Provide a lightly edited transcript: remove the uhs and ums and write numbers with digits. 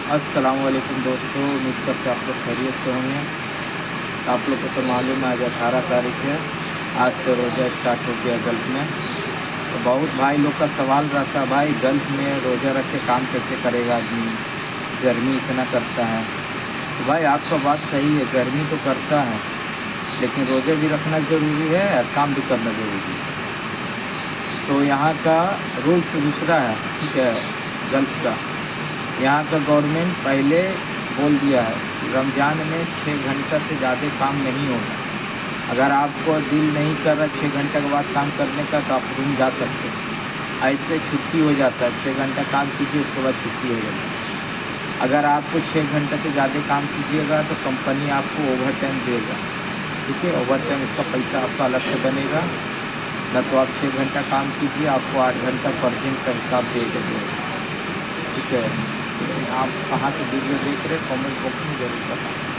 अस्सलाम वालेकुम दोस्तों, उम्मीद करते आप लोग खैरियत से होंगे। आप लोग को तो मालूम है आज 18 तारीख है। आज से रोज़ा स्टार्ट हो गया गल्फ़ में। तो बहुत भाई लोग का सवाल रहता है, भाई गल्फ़ में रोज़ा रख के काम कैसे करेगा आदमी, गर्मी इतना करता है। तो भाई आपका बात सही है, गर्मी तो करता है, लेकिन रोज़े भी रखना ज़रूरी है और काम भी करना ज़रूरी है। तो यहाँ का रूल्स दूसरा है, ठीक है, गल्फ़ का। यहाँ का गवर्नमेंट पहले बोल दिया है कि रमज़ान में 6 घंटा से ज़्यादा काम नहीं होगा। अगर आपको दिल नहीं कर रहा 6 घंटे के बाद काम करने का, तो आप रूम जा सकते हैं। ऐसे छुट्टी हो जाता है, 6 घंटा काम कीजिए, उसके बाद छुट्टी हो जाती है। अगर आपको 6 घंटे से ज़्यादा काम कीजिएगा तो कंपनी आपको ओवर टाइम देगा, ठीक है। ओवर टाइम इसका पैसा आपका अलग से बनेगा। न तो आप 6 घंटा काम कीजिए, आपको 8 घंटा पर दिन का हिसाब दे देंगे, ठीक है। आप कहाँ से वीडियो देख रहे हैं, कमेंट बॉक्स में ज़रूर बताएं।